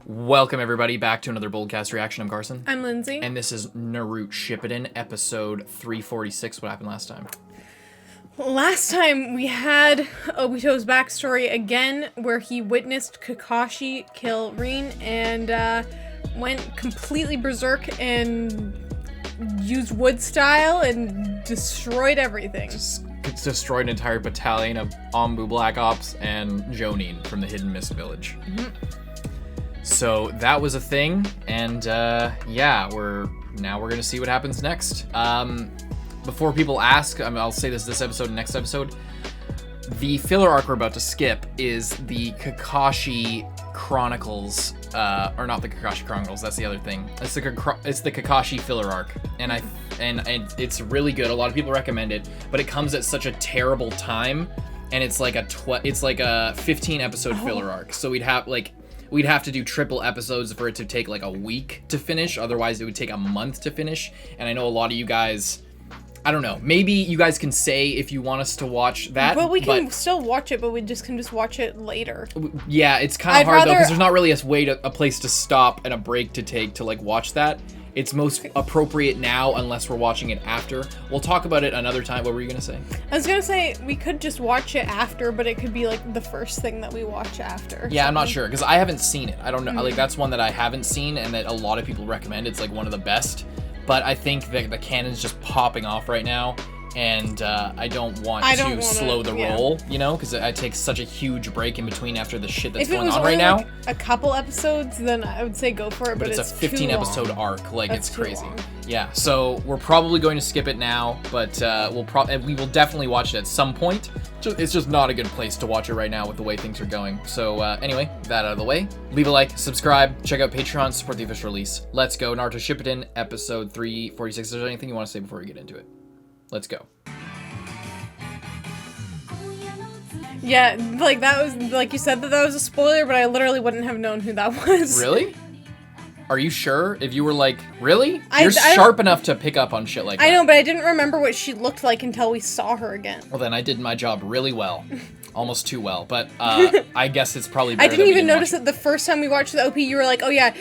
Welcome everybody back to another Boldcast reaction. I'm Carson. I'm Lindsay. And this is Naruto Shippuden, episode 346. What happened last time? Last time we had Obito's backstory again, where he witnessed Kakashi kill Rin and went completely berserk and used wood style and destroyed everything. Just destroyed an entire battalion of Anbu Black Ops and Jonin from the Hidden Mist Village. Mm-hmm. So that was a thing, and yeah, we're gonna see what happens next. Before people ask, I'll say this episode and next episode, the filler arc we're about to skip is the Kakashi Chronicles, or not the Kakashi Chronicles, that's the other thing. It's the Kakashi filler arc, and it's really good. A lot of people recommend it, but it comes at such a terrible time, and it's like a 15 episode filler arc. So we'd have to do triple episodes for it to take like a week to finish. Otherwise, it would take a month to finish. And I know a lot of you guys, I don't know, maybe you guys can say if you want us to watch that. But we can still watch it, but we just can watch it later. Yeah, it's kind of hard though, because there's not really a place to stop and a break to take to like watch that. It's most appropriate now unless we're watching it after. We'll talk about it another time. What were you going to say? I was going to say we could just watch it after, but it could be like the first thing that we watch after. Yeah, I'm not sure because I haven't seen it. I don't know. Like that's one that I haven't seen and that a lot of people recommend. It's like one of the best. But I think that the canon's just popping off right now. And I don't want to slow the roll, you know, because I take such a huge break in between after the shit that's going on right now. If it was only like a couple episodes, then I would say go for it, but it's a 15 episode arc, like it's crazy. Yeah, so we're probably going to skip it now, but we will definitely watch it at some point. It's just not a good place to watch it right now with the way things are going. So anyway, that out of the way, leave a like, subscribe, check out Patreon, support the official release. Let's go, Naruto Shippuden, episode 346. Is there anything you want to say before we get into it? Let's go. Yeah, like that was, like you said that was a spoiler, but I literally wouldn't have known who that was. Really? Are you sure? If you were like, really? You're sharp enough to pick up on shit like that. I know, but I didn't remember what she looked like until we saw her again. Well, then I did my job really well. Almost too well, but I guess it's probably better. I didn't even notice it the first time we watched the OP. You were like, oh yeah,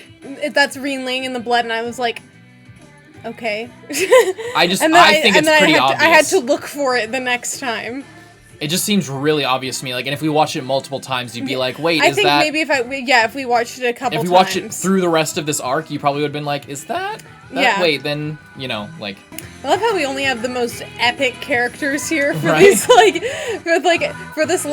that's Rin laying in the blood, and I was like, okay. I think it's pretty obvious. I had to look for it the next time. It just seems really obvious to me. Like, and if we watch it multiple times, you'd be like, wait, I think maybe if we watched it a couple times. If we watched it through the rest of this arc, you probably would have been like, is that? Yeah. Wait, then, you know, like. I love how we only have the most epic characters here for these, for this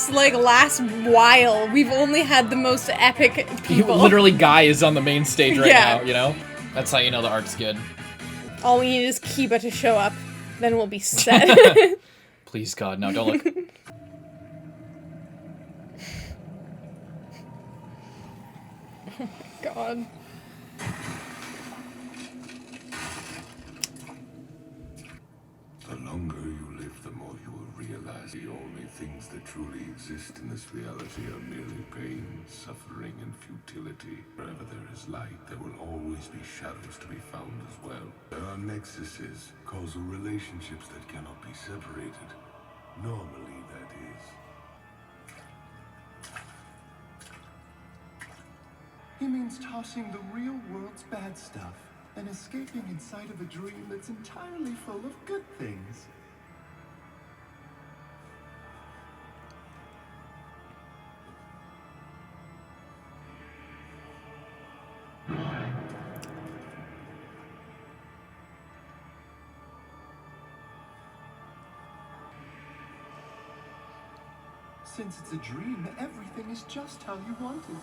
last while. We've only had the most epic people. Literally, Guy is on the main stage right now, you know? That's how you know the arc's good. All we need is Kiba to show up, then we'll be set. Please, God, no, don't look. Oh my God. The longer you live, the more you will realize the only things that truly exist in this reality are merely pain, suffering, and futility. Wherever there is light, there will always be shadows to be found as well. There are nexuses, causal relationships that cannot be separated. Normally, that is. He means tossing the real world's bad stuff and escaping inside of a dream that's entirely full of good things. Since it's a dream, everything is just how you want it.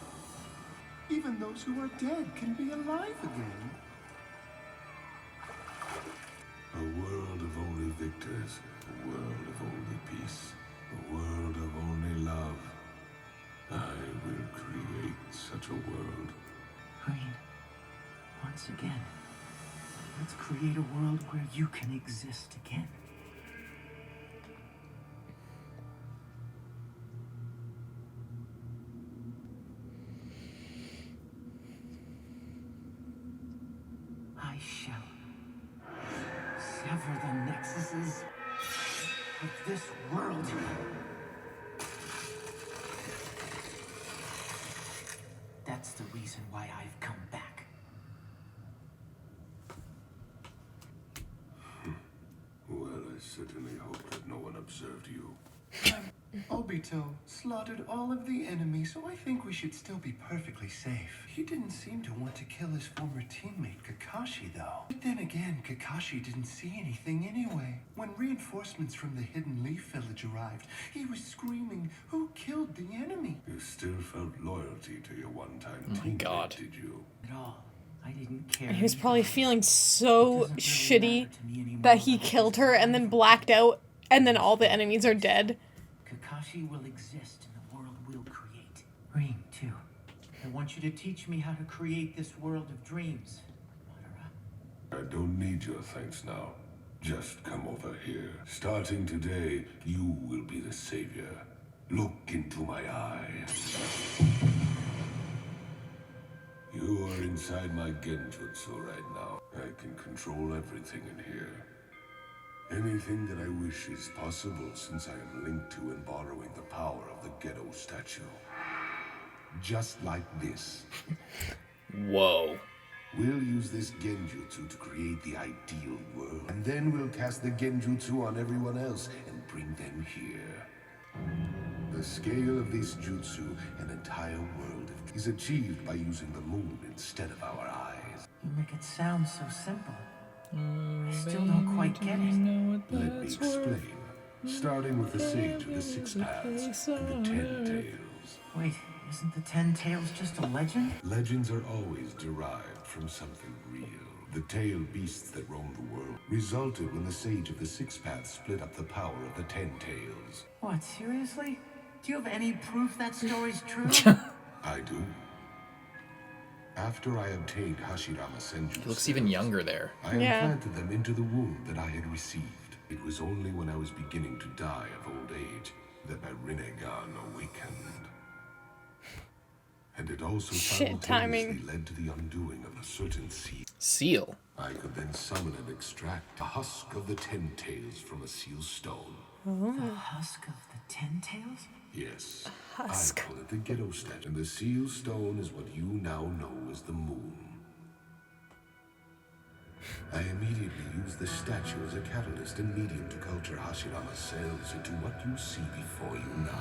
Even those who are dead can be alive again. A world of only victors, a world of only peace, a world of only love. I will create such a world. Rin, once again, let's create a world where you can exist again. I shall sever the nexuses of this world. That's the reason why I've come back. Well, I certainly hope that no one observed you. Obito slaughtered all of the enemies, so I think we should still be perfectly safe. He didn't seem to want to kill his former teammate Kakashi, though. But then again, Kakashi didn't see anything anyway. When reinforcements from the Hidden Leaf Village arrived, he was screaming, "Who killed the enemy?" You still felt loyalty to your one-time Oh my teammate, God. did you? At all. I didn't care. He was probably feeling so It doesn't really shitty matter to me anymore that he what the killed her and then blacked out, and then all the enemies are dead. Kakashi will exist in the world we'll create. Rin, too. I want you to teach me how to create this world of dreams, Madara. I don't need your thanks now. Just come over here. Starting today, you will be the savior. Look into my eyes. You are inside my genjutsu right now. I can control everything in here. Anything that I wish is possible since I am linked to and borrowing the power of the ghetto statue. Just like this. Whoa. We'll use this genjutsu to create the ideal world. And then we'll cast the genjutsu on everyone else and bring them here. The scale of this jutsu, an entire world, is achieved by using the moon instead of our eyes. You make it sound so simple. I still don't quite get it. Let me explain. Starting with the Sage of the Six Paths and the 10 Tails. Wait, isn't the 10 Tails just a legend? Legends are always derived from something real. The tailed beasts that roam the world resulted when the Sage of the Six Paths split up the power of the 10 Tails. What, seriously? Do you have any proof that story's true? I do. After I obtained Hashirama Senju's He looks cells, even younger there. I Yeah. implanted them into the wound that I had received. It was only when I was beginning to die of old age that my Rinnegan awakened. And it also Shit simultaneously timing. led to the undoing of a certain seal. Seal. I could then summon and extract a husk of the 10 Tails from a seal stone. The husk of the 10 Tails? Yes, Husk. I call it the ghetto statue, and the seal stone is what you now know as the moon. I immediately used the statue as a catalyst and medium to culture Hashirama's cells into what you see before you now.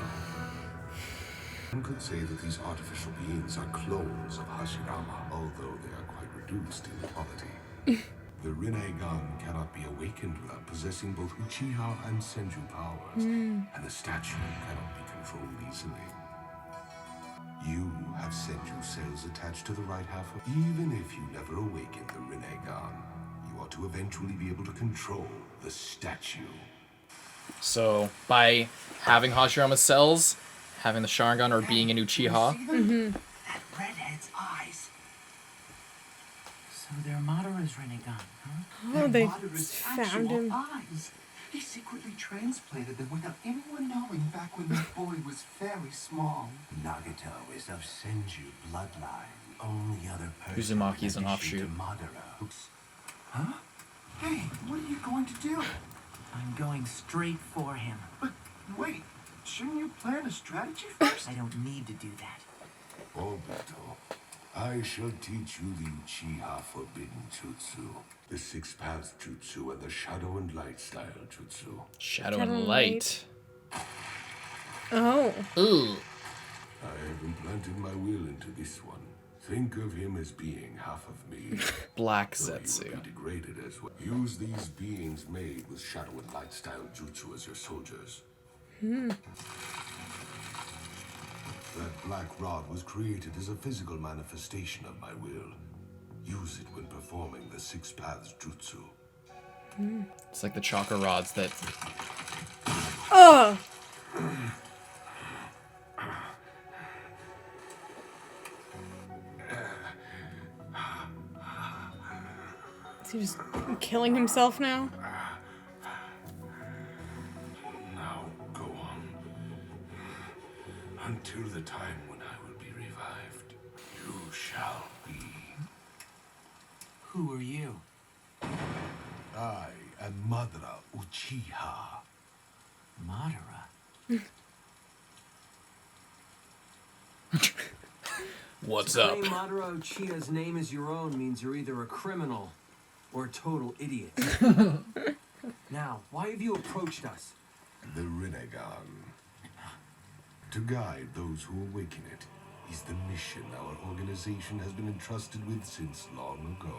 One could say that these artificial beings are clones of Hashirama, although they are quite reduced in quality. The Rinnegan cannot be awakened without possessing both Uchiha and Senju powers, and the statue cannot be controlled easily. You have Senju cells attached to the right half of... Even if you never awaken the Rinnegan, you ought to eventually be able to control the statue. So, by having Hashirama cells, having the Sharingan, or being an Uchiha, That redhead's eyes. So they're Madara's Rinnegan, huh? Oh, they Madara's found actual him. eyes. He secretly transplanted them without anyone knowing back when that boy was very small. Nagato is of Senju bloodline. Only other person. Uzumaki's an in addition offshoot. to Madara. Oops. Huh? Hey, what are you going to do? I'm going straight for him. But wait, shouldn't you plan a strategy first? I don't need to do that. Obito, I shall teach you the Uchiha Forbidden Jutsu, the Six Paths Jutsu, and the Shadow and Light style Jutsu. Shadow Shadow and and Light. Oh. Ooh. I have implanted my will into this one. Think of him as being half of me. Black though he will Zetsu. be degraded as well. Use these beings made with Shadow and Light style Jutsu as your soldiers. That black rod was created as a physical manifestation of my will. Use it when performing the Six Paths Jutsu. It's like the chakra rods that... Oh. Is he just killing himself now? Now go on. Until the time when I will be revived, you shall be. Who are you? I am Madara Uchiha. Madara? What's To up? claim Madara Uchiha's name as your own means you're either a criminal or a total idiot. Now, why have you approached us? The Rinnegan. To guide those who awaken it is the mission our organization has been entrusted with since long ago.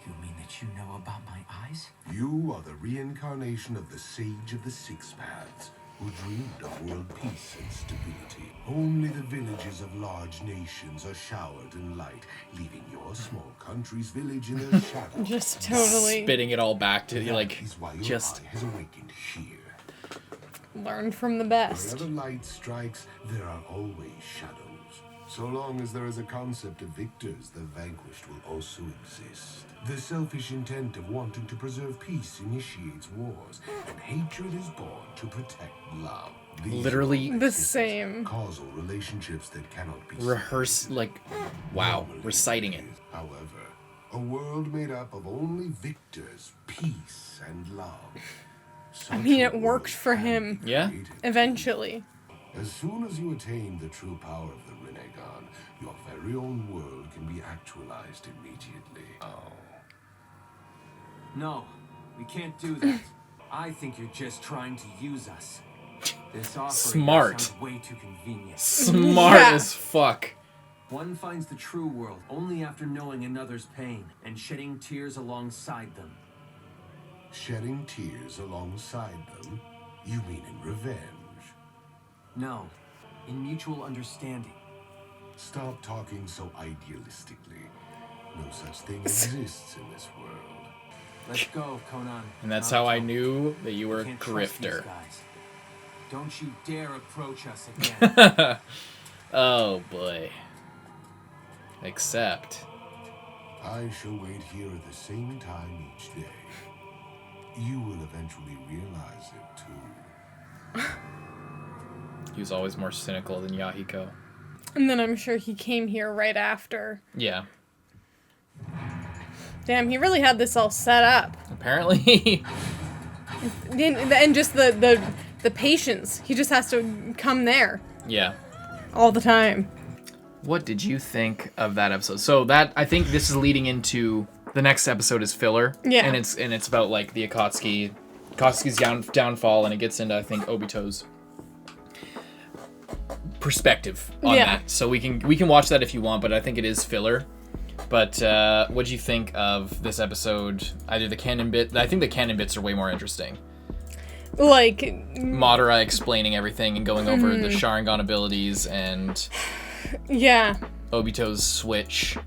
You mean that you know about my eyes? You are the reincarnation of the Sage of the Six Paths, who dreamed of world peace and stability. Only the villages of large nations are showered in light, leaving your small country's village in their shadow. Just totally Spitting it all back to you, like, That is why your just... eye has awakened here. learn from the best. Wherever light strikes, there are always shadows. So long as there is a concept of victors, the vanquished will also exist. The selfish intent of wanting to preserve peace initiates wars, and hatred is born to protect love. These Literally are the same. causal relationships that cannot be rehearse, like, wow, Normally reciting it. However, a world made up of only victors, peace, and love. I mean, it Such a worked world for can him. be Yeah. created. Eventually. As soon as you attain the true power of the Rinnegan, your very own world can be actualized immediately. Oh. No, we can't do that. I think you're just trying to use us. This offer Smart. sounds way too convenient. Smart Yeah. as fuck. One finds the true world only after knowing another's pain and shedding tears alongside them. Shedding tears alongside them? You mean in revenge? No, in mutual understanding. Stop talking so idealistically. No such thing exists in this world. Let's go, Conan. And that's how I Naruto. knew that you were a Can't trust these grifter. guys. Don't you dare approach us again. Oh boy. Except, I shall wait here at the same time each day. You will eventually realize it too. he was always more cynical than Yahiko. And then I'm sure he came here right after. Yeah. Damn, he really had this all set up. Apparently. And just the patience. He just has to come there Yeah. all the time. What did you think of that episode? So that, I think this is leading into the next episode is filler. Yeah. And it's about like the Akatsuki's downfall, and it gets into, I think, Obito's perspective on Yeah. that. So we can watch that if you want, but I think it is filler. But what do you think of this episode? Either the canon bit, I think the canon bits are way more interesting. Like, Madara explaining everything and going over the Sharingan abilities and yeah. Obito's switch.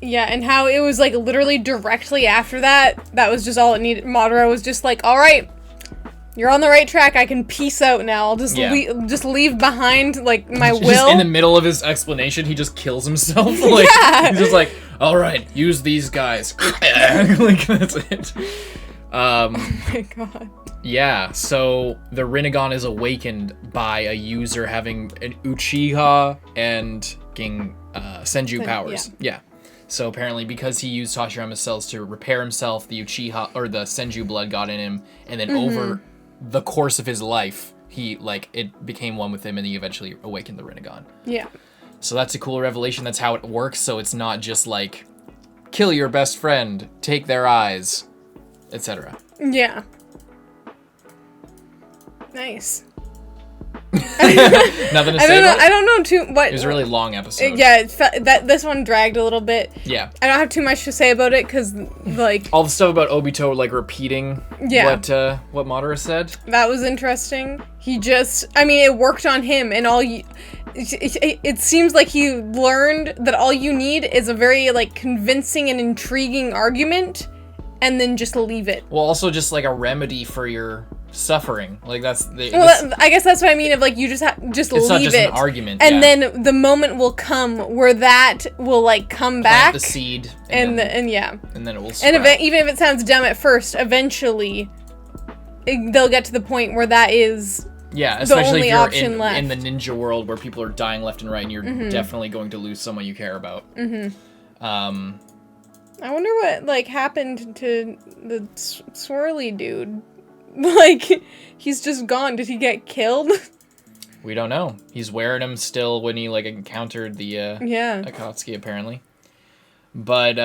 Yeah, and how it was like literally directly after that, that was just all it needed. Madara was just like, all right, you're on the right track. I can peace out now. I'll just just leave behind like my will. Just in the middle of his explanation, he just kills himself. Like, Yeah. He's just like, all right, use these guys. Like, that's it. Oh my god. Yeah, so the Rinnegan is awakened by a user having an Uchiha and Senju powers. Yeah. So apparently, because he used Hashirama's cells to repair himself, the Uchiha or the Senju blood got in him, and then over the course of his life, it became one with him, and he eventually awakened the Rinnegan. Yeah. So that's a cool revelation. That's how it works. So it's not just like, kill your best friend, take their eyes, etc. Yeah. Nice. Nothing to say about it? I don't know too what. It was a really long episode. Yeah, this one dragged a little bit. Yeah. I don't have too much to say about it because, like, All the stuff about Obito, like, repeating what Madara said. that was interesting. He just, I mean, it worked on him, and it seems like he learned that all you need is a very, like, convincing and intriguing argument, and then just leave it. Well, also just, like, a remedy for your suffering. Like, that's... I guess that's what I mean, of, like, you just it's leave not just it. an argument, And yeah. then the moment will come where that will, like, come back. Plant the seed. And then it will sprout. And even if it sounds dumb at first, eventually they'll get to the point where that is Yeah, especially only if you're option left. in the ninja world where people are dying left and right, and you're definitely going to lose someone you care about. I wonder what, like, happened to the swirly dude. Like, he's just gone. Did he get killed? We don't know. He's wearing them still when he like encountered the Yeah. Akatsuki apparently. But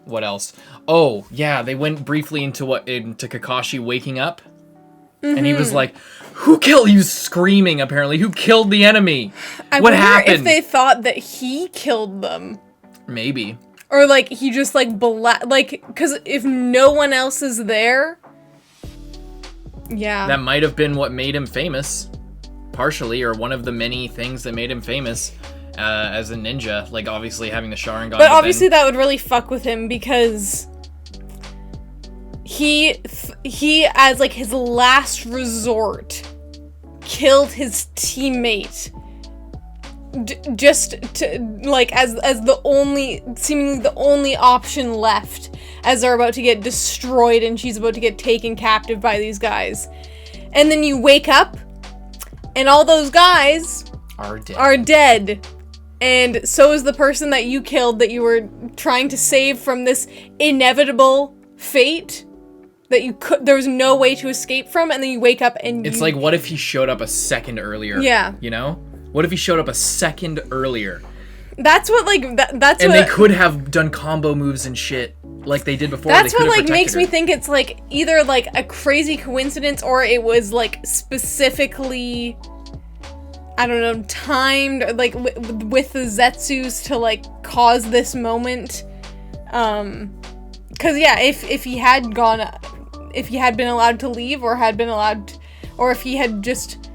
what else? Oh, yeah, they went briefly into Kakashi waking up. And he was like, who killed? He was screaming apparently. Who killed the enemy? I what wonder happened? if they thought that he killed them. Maybe. Or like he just like cuz if no one else is there. Yeah. That might have been what made him famous, partially, or one of the many things that made him famous as a ninja. Like, obviously, having the Sharingan. But obviously that would really fuck with him because he as, like, his last resort, killed his teammate. Just to, like, as the only, seemingly the only option left as they're about to get destroyed and she's about to get taken captive by these guys. And then you wake up and all those guys are dead. And so is the person that you killed that you were trying to save from this inevitable fate that there was no way to escape from, and then you wake up and it's like, what if he showed up a second earlier? Yeah. You know? What if he showed up a second earlier? That's what, like, that's and what... they could have done combo moves and shit like they did before. That's what, like, makes me think it's, like, either, like, a crazy coincidence or it was, like, specifically, I don't know, timed, like, with the Zetsus to, like, cause this moment. Because, yeah, if he had been allowed to leave or or if he had just,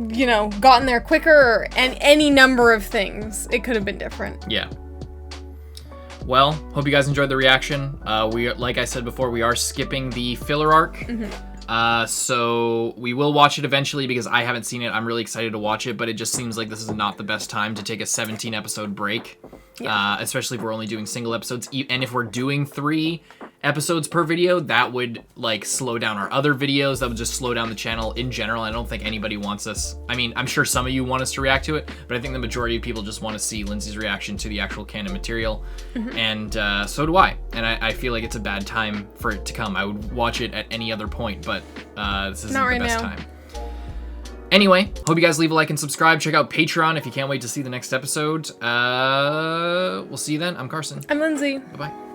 you know, gotten there quicker and any number of things, it could have been different. Yeah. Well, hope you guys enjoyed the reaction. Like I said before, we are skipping the filler arc. Mm-hmm. So we will watch it eventually because I haven't seen it. I'm really excited to watch it, but it just seems like this is not the best time to take a 17 episode break. Yeah. Especially if we're only doing single episodes. And if we're doing 3 episodes per video, that would, like, slow down our other videos. That would just slow down the channel in general. I don't think anybody wants us. I mean, I'm sure some of you want us to react to it, but I think the majority of people just want to see Lindsay's reaction to the actual canon material. Mm-hmm. And so do I. And I feel like it's a bad time for it to come. I would watch it at any other point, but this isn't the best time. Anyway, hope you guys leave a like and subscribe. Check out Patreon if you can't wait to see the next episode. We'll see you then. I'm Carson. I'm Lindsay. Bye-bye.